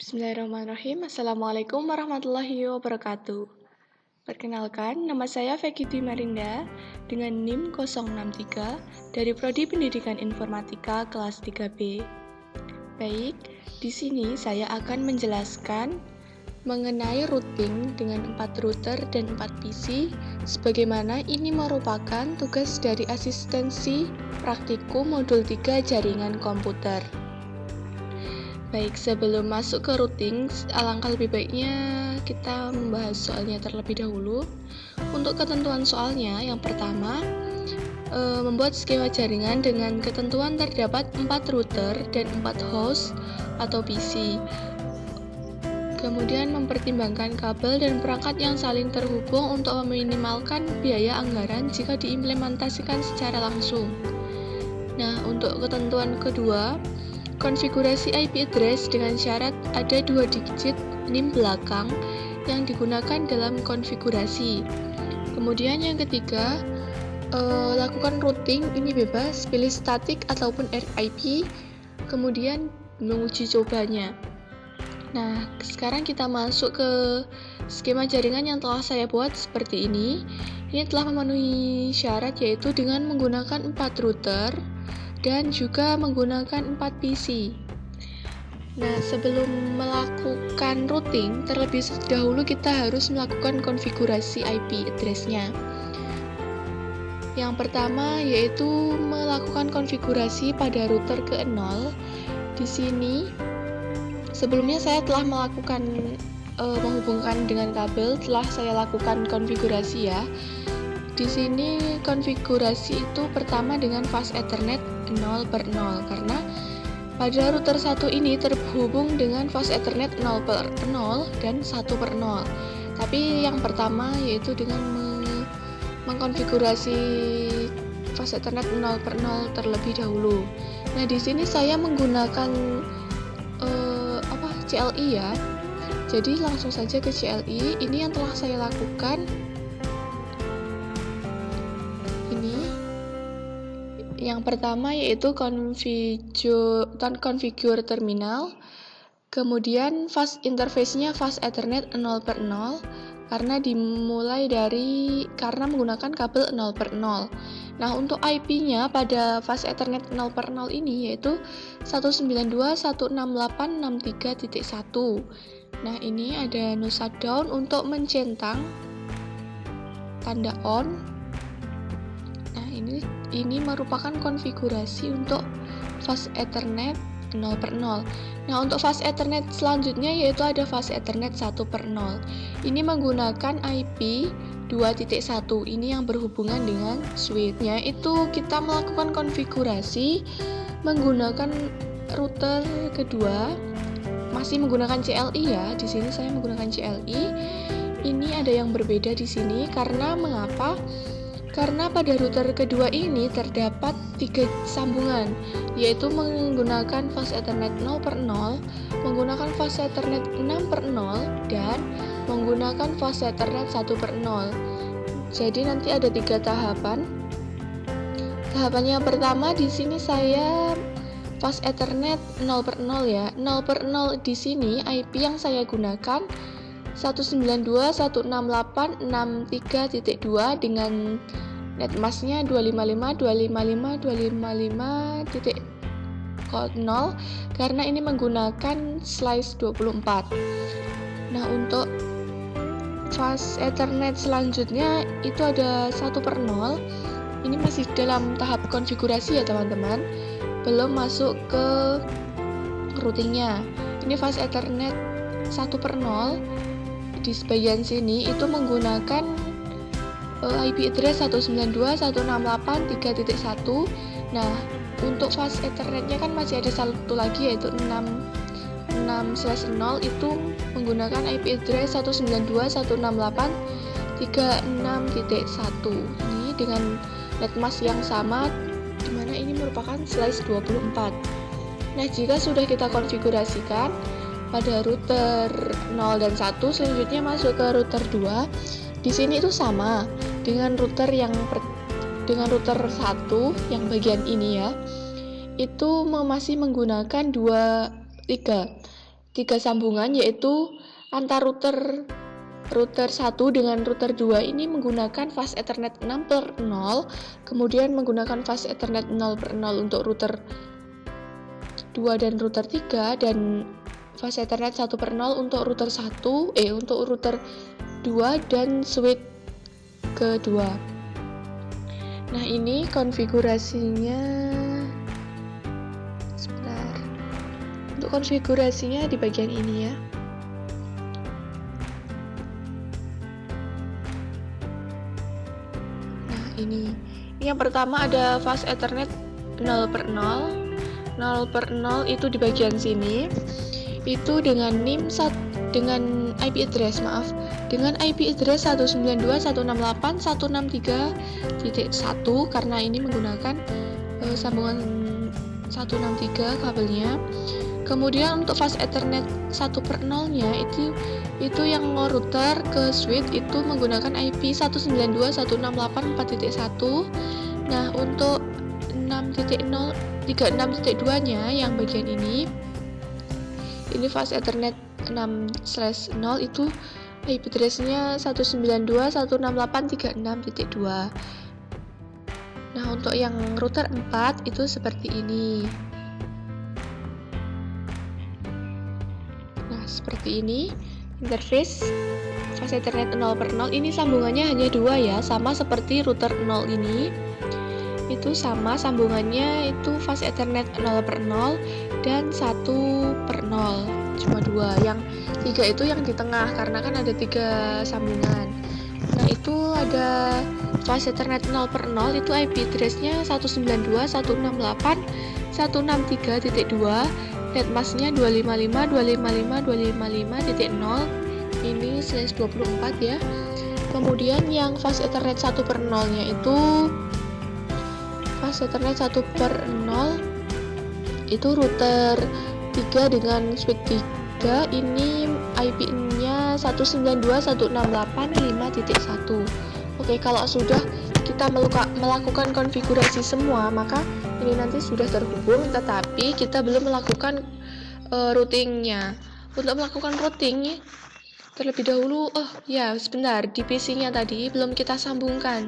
Bismillahirrahmanirrahim. Assalamualaikum warahmatullahi wabarakatuh. Perkenalkan, nama saya Veki Dwi Marinda dengan NIM 063 dari Prodi Pendidikan Informatika kelas 3B. Baik, di sini saya akan menjelaskan mengenai routing dengan 4 router dan 4 PC, sebagaimana ini merupakan tugas dari asistensi praktikum modul 3 jaringan komputer. Baik, sebelum masuk ke routing, alangkah lebih baiknya kita membahas soalnya terlebih dahulu. Untuk ketentuan soalnya, yang pertama, membuat skema jaringan dengan ketentuan terdapat 4 router dan 4 host atau PC. Kemudian mempertimbangkan kabel dan perangkat yang saling terhubung untuk meminimalkan biaya anggaran jika diimplementasikan secara langsung. Nah, untuk ketentuan kedua, konfigurasi IP address dengan syarat ada 2 digit NIM belakang yang digunakan dalam konfigurasi. Kemudian yang ketiga, lakukan routing, ini bebas, pilih static ataupun RIP, kemudian menguji cobanya. Nah, sekarang kita masuk ke skema jaringan yang telah saya buat seperti ini. Ini telah memenuhi syarat, yaitu dengan menggunakan 4 router dan juga menggunakan 4 PC. Nah, sebelum melakukan routing, terlebih dahulu kita harus melakukan konfigurasi IP address-nya. Yang pertama yaitu melakukan konfigurasi pada router ke-0. Di sini sebelumnya saya telah melakukan menghubungkan dengan kabel, telah saya lakukan konfigurasi ya. Di sini konfigurasi itu pertama dengan fast Ethernet 0/0 karena pada router 1 ini terhubung dengan fast Ethernet 0/0 dan 1/0. Tapi yang pertama yaitu dengan mengkonfigurasi fast Ethernet 0/0 terlebih dahulu. Nah, di sini saya menggunakan CLI ya. Jadi langsung saja ke CLI. Ini yang telah saya lakukan. Yang pertama yaitu configure terminal, kemudian fast interface-nya fast Ethernet 0/0 karena menggunakan kabel 0/0. Nah, untuk IP-nya pada fast Ethernet 0/0 ini yaitu 192.168.63.1. Nah, ini ada no shutdown untuk mencentang tanda on. Nah, ini merupakan konfigurasi untuk fast Ethernet 0/0. Nah, untuk fast Ethernet selanjutnya yaitu ada fast Ethernet 1/0. Ini menggunakan IP 2.1. Ini yang berhubungan dengan switch-nya. Itu kita melakukan konfigurasi menggunakan router kedua, masih menggunakan CLI ya. Di sini saya menggunakan CLI. Ini ada yang berbeda di sini karena mengapa? Karena pada router kedua ini terdapat 3 sambungan, yaitu menggunakan fast Ethernet 0/0, menggunakan fast Ethernet 6/0, dan menggunakan fast Ethernet 1/0. Jadi nanti ada 3 tahapan. Tahapan yang pertama di sini saya fast Ethernet 0/0 ya. 0/0 di sini IP yang saya gunakan 192.168.63.2 dengan netmasknya 255.255.255.0 karena ini menggunakan slice 24. Nah, untuk fast Ethernet selanjutnya itu ada 1/0. Ini masih dalam tahap konfigurasi ya teman-teman, belum masuk ke routingnya. Ini fast Ethernet 1/0. Di sebagian sini itu menggunakan IP address 192.168.3.1. Nah, untuk fast Ethernet-nya kan masih ada satu lagi yaitu 6/0 itu menggunakan IP address 192.168.36.1. Ini dengan netmask yang sama, dimana ini merupakan slice 24. Nah, jika sudah kita konfigurasikan pada router 0 dan 1, selanjutnya masuk ke router 2. Di sini itu sama dengan router 1 yang bagian ini ya. Itu masih menggunakan 3. tiga sambungan, yaitu antar router 1 dengan router 2 ini menggunakan fast Ethernet 6/0, kemudian menggunakan fast Ethernet 0/0 untuk router 2 dan router 3, dan fast Ethernet 1/0 untuk router 2 dan switch kedua. Nah, ini konfigurasinya. Sebentar. Untuk konfigurasinya di bagian ini ya. Nah, ini yang pertama ada fast Ethernet 0/0. 0/0 itu di bagian sini. Itu dengan dengan IP address, dengan IP address 192.168.163.1 karena ini menggunakan sambungan 163 kabelnya. Kemudian untuk fast Ethernet 1/0-nya itu yang router ke switch itu menggunakan IP 192.168.4.1. Nah, untuk 36.2-nya yang bagian ini fast Ethernet 6/0 itu IP address-nya 192.168.36.2. Nah, untuk yang router 4 itu seperti ini. Nah, seperti ini interface fast Ethernet 0/0. Ini sambungannya hanya 2 ya, sama seperti router 0 ini. Itu sama sambungannya, itu fast Ethernet 0/0 dan 1/0, cuma 2. Yang 3 itu yang di tengah karena kan ada 3 sambungan. Nah, itu ada fast Ethernet 0/0 itu IP address-nya 192.168.163.2, netmask-nya 255.255.255.0, ini /24 ya. Kemudian yang fast Ethernet 1/0-nya itu fast Ethernet 1/0 itu router 3 dengan switch 3, ini IP-nya 192.168.5.1. Oke, kalau sudah kita melakukan konfigurasi semua, maka ini nanti sudah terhubung, tetapi kita belum melakukan routingnya. Untuk melakukan routing terlebih dahulu, sebentar, di PC-nya tadi belum kita sambungkan,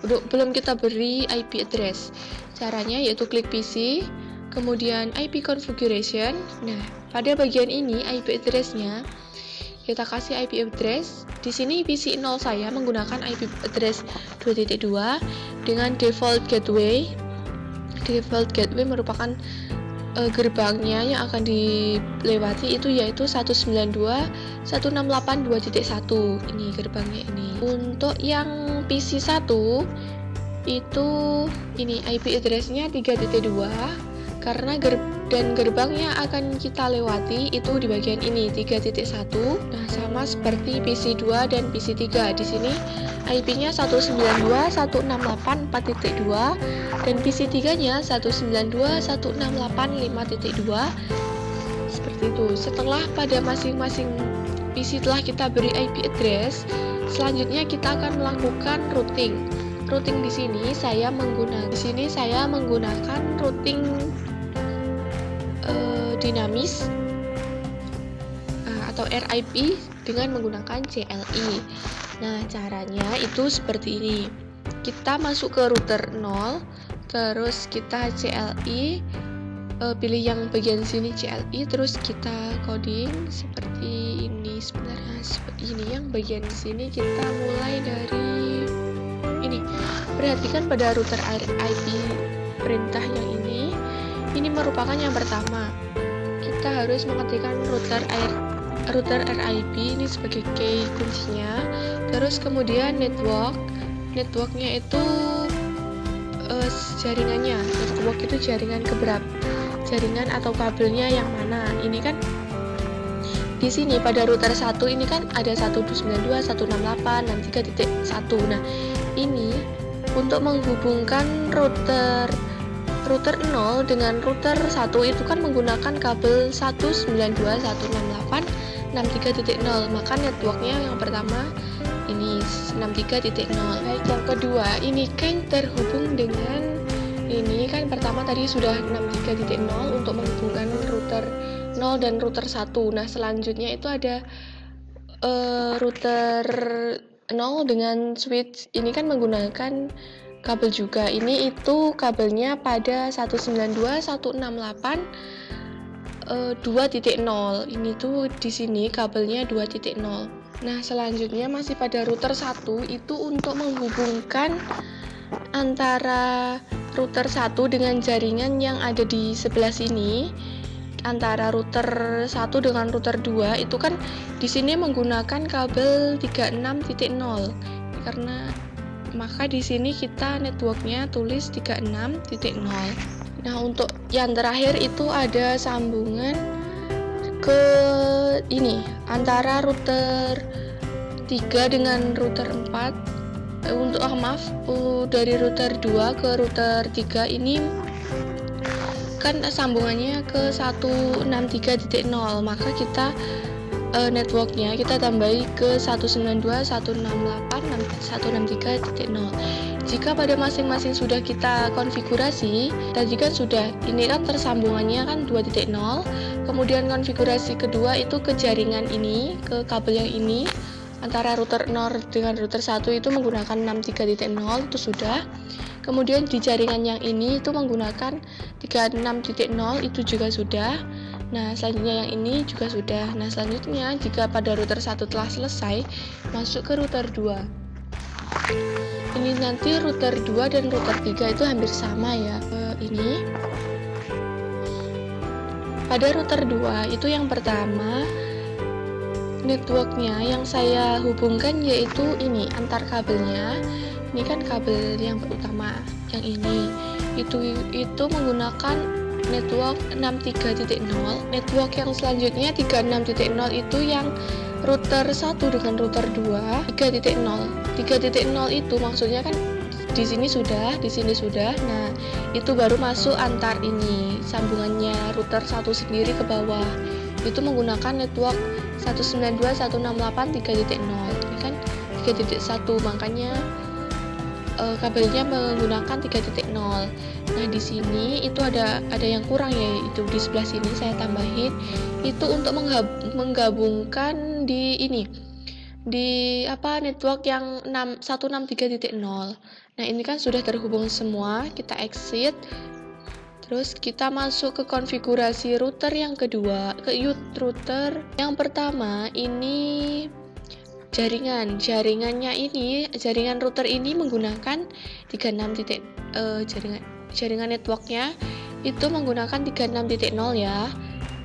belum kita beri IP address. Caranya yaitu klik PC, kemudian IP configuration. Nah, pada bagian ini IP address-nya kita kasih IP address. Di sini PC 0 saya menggunakan IP address 2.2 dengan default gateway. Default gateway merupakan gerbangnya yang akan dilewati itu yaitu 192.168.2.1. Ini gerbangnya ini. Untuk yang PC 1 itu ini IP address-nya 3.2 karena gerbang yang akan kita lewati itu di bagian ini 3.1. Nah, sama seperti PC 2 dan PC 3. Di sini IP-nya 192.168.4.2 dan PC 3-nya 192.168.5.2. Seperti itu. Setelah pada masing-masing PC telah kita beri IP address, selanjutnya kita akan melakukan routing. Routing di sini saya menggunakan routing dinamis atau RIP dengan menggunakan CLI. Nah, caranya itu seperti ini. Kita masuk ke router 0, terus kita CLI, pilih yang bagian sini CLI, terus kita coding seperti ini. Sebenarnya seperti ini. Yang bagian sini kita mulai dari ini. Perhatikan pada router RIP perintah yang ini merupakan yang pertama. Kita harus mengetikkan router RIP ini sebagai key kuncinya. Terus kemudian networknya itu jaringannya. Network itu jaringan keberapa? Jaringan atau kabelnya yang mana? Ini kan di sini pada router 1 ini kan ada 192.168.3.1. Nah, ini untuk menghubungkan router 0 dengan router 1 itu kan menggunakan kabel 192.168.63.0. Maka networknya yang pertama ini 63.0. Baik, yang kedua ini kan terhubung dengan ini kan pertama tadi sudah 63.0 untuk menghubungkan router 0 dan router 1. Nah, selanjutnya itu ada router 0 dengan switch. Ini kan menggunakan kabel juga. Ini itu kabelnya pada 192.168 2.0. Ini tuh di sini kabelnya 2.0. Nah, selanjutnya masih pada router 1 itu untuk menghubungkan antara router 1 dengan jaringan yang ada di sebelah sini. Antara router 1 dengan router 2 itu kan di sini menggunakan kabel 36.0. Karena maka di sini kita networknya tulis 36.0. Nah, untuk yang terakhir itu ada sambungan ke ini antara router 3 dengan router 4. Dari router 2 ke router 3 ini kan sambungannya ke 163.0, maka kita networknya kita tambahi ke 192.168.163.0. Jika pada masing-masing sudah kita konfigurasi, tadi kan sudah, ini kan tersambungannya kan 2.0, kemudian konfigurasi kedua itu ke jaringan ini, ke kabel yang ini, antara router 0 dengan router 1 itu menggunakan 63.0, itu sudah. Kemudian di jaringan yang ini itu menggunakan 36.0, itu juga sudah. Nah, selanjutnya yang ini juga sudah. Nah, selanjutnya jika pada router 1 telah selesai, masuk ke router 2. Ini nanti router 2 dan router 3 itu hampir sama ya. Ini pada router 2 itu yang pertama networknya yang saya hubungkan yaitu ini antar kabelnya. Ini kan kabel yang utama, yang ini itu menggunakan network 63.0. Network yang selanjutnya 36.0 itu yang router 1 dengan router 2 3.0. 3.0 itu maksudnya kan di sini sudah, di sini sudah. Nah, itu baru masuk antar ini sambungannya router 1 sendiri ke bawah. Itu menggunakan network 192.168.3.0. Ini kan 3.1, makanya kabelnya menggunakan 3.0. Nah, di sini itu ada yang kurang ya, itu di sebelah sini saya tambahin itu untuk menggabungkan di ini di network yang 163.0. Nah, ini kan sudah terhubung semua, kita exit. Terus kita masuk ke konfigurasi router yang kedua, ke router yang pertama ini jaringan router ini menggunakan 36 jaringan networknya itu menggunakan 36.0 ya.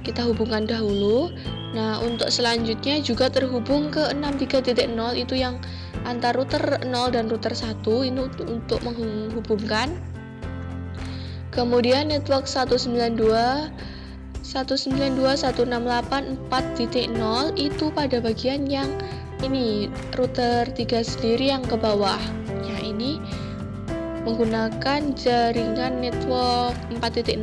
Kita hubungkan dahulu. Nah, untuk selanjutnya juga terhubung ke 63.0 itu yang antar router 0 dan router 1 ini untuk menghubungkan. Kemudian network 192.168.4.0 itu pada bagian yang ini router 3 sendiri yang ke bawah. Ya, ini menggunakan jaringan network 4.0.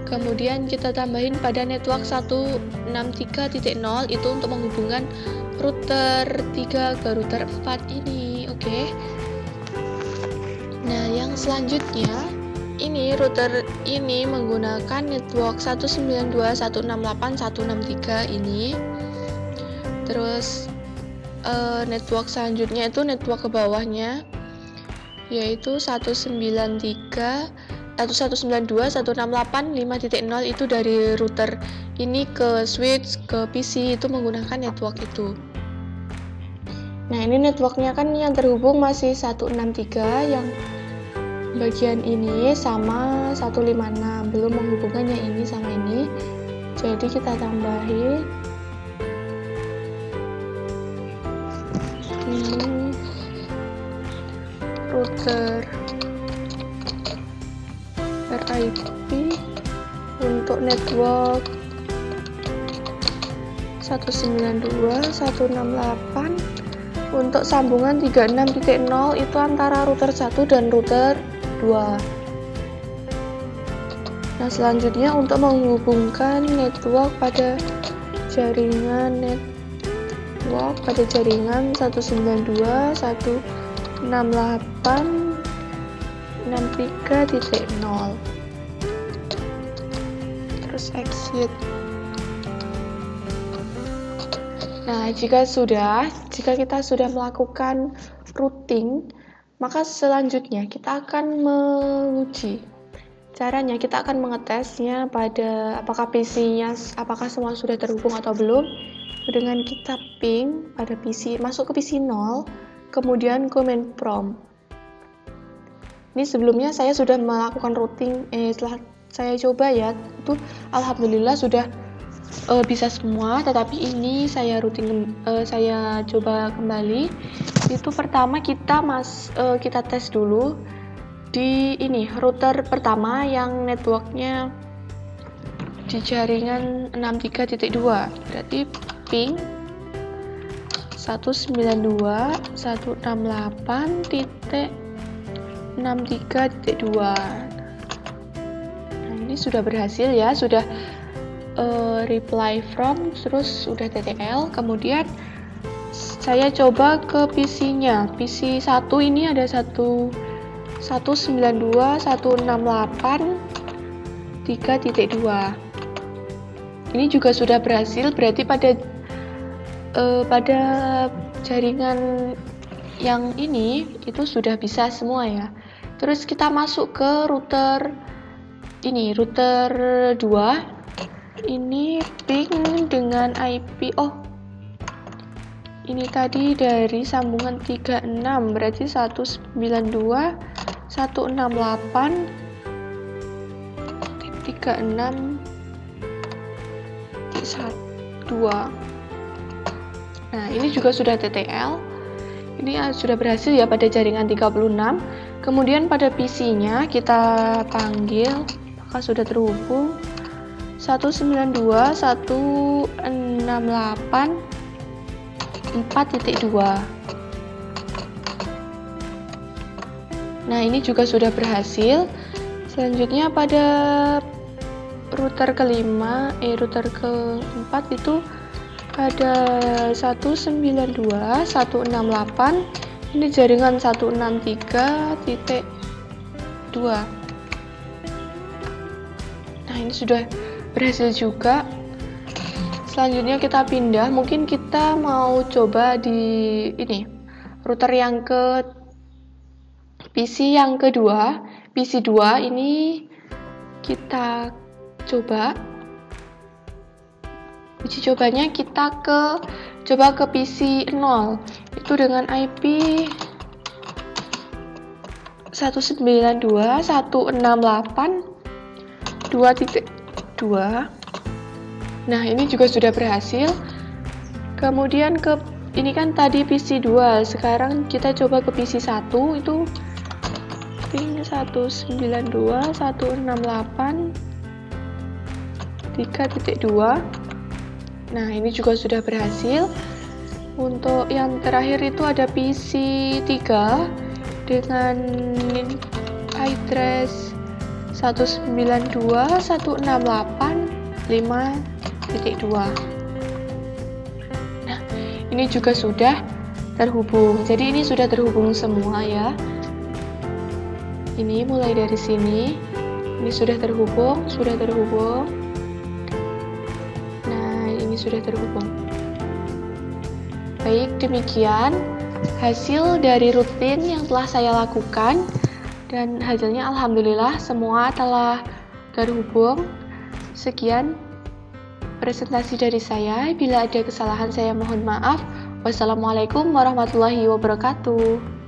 Kemudian kita tambahin pada network 163.0 itu untuk menghubungkan router 3 ke router 4 ini. Oke. Nah, yang selanjutnya ini router ini menggunakan network 192.168.163 ini. Terus network selanjutnya itu network ke bawahnya yaitu 192.168.5.0 itu dari router ini ke switch ke PC itu menggunakan network itu. Nah, ini networknya kan yang terhubung masih 163, yang bagian ini sama 156, belum menghubungkan yang ini sama ini. Jadi kita tambahin ini router RIP untuk network 192.168 untuk sambungan 36.0 itu antara router 1 dan router 2. Nah, selanjutnya untuk menghubungkan network pada jaringan 192.168.63.0. terus exit. Nah, jika kita sudah melakukan routing, maka selanjutnya kita akan menguji. Caranya kita akan mengetesnya pada apakah PC-nya apakah semua sudah terhubung atau belum, dengan kita ping pada PC, masuk ke PC 0, kemudian command prompt. Ini sebelumnya saya sudah melakukan routing, setelah saya coba ya, itu alhamdulillah sudah bisa semua, tetapi ini saya saya coba kembali. Itu pertama kita tes dulu di ini router pertama yang networknya di jaringan 63.2, berarti ping 192.168.63.2. Nah, ini sudah berhasil ya, sudah reply from, terus sudah TTL. Kemudian saya coba ke PC-nya. PC 1 ini ada 192.168.3.2. Ini juga sudah berhasil, berarti pada jaringan yang ini itu sudah bisa semua ya. Terus kita masuk ke router 2. Ini ping dengan IP, ini tadi dari sambungan 36, berarti 192.168.36.2. Nah, ini juga sudah TTL. Ini sudah berhasil ya pada jaringan 36. Kemudian pada PC-nya kita panggil, maka sudah terhubung 192.168.4.2. Nah, ini juga sudah berhasil. Selanjutnya pada router keempat itu ada 192.168, ini jaringan 163.2. Nah, ini sudah berhasil juga. Selanjutnya kita pindah, mungkin kita mau coba di ini router yang ke PC yang kedua, PC 2 ini kita coba. Uji cobanya kita coba ke PC 0, itu dengan IP 192.168.2.2. Nah, ini juga sudah berhasil. Kemudian ini kan tadi PC 2, sekarang kita coba ke PC 1, itu ping 192.168.3.2. Nah, ini juga sudah berhasil. Untuk yang terakhir itu ada PC 3 dengan address 192.168.5.2. Nah, ini juga sudah terhubung. Jadi ini sudah terhubung semua ya. Ini mulai dari sini. Ini sudah terhubung. Nah, ini sudah terhubung. Baik, demikian hasil dari rutin yang telah saya lakukan, dan hasilnya alhamdulillah semua telah terhubung. Sekian presentasi dari saya. Bila ada kesalahan saya mohon maaf. Wassalamualaikum warahmatullahi wabarakatuh.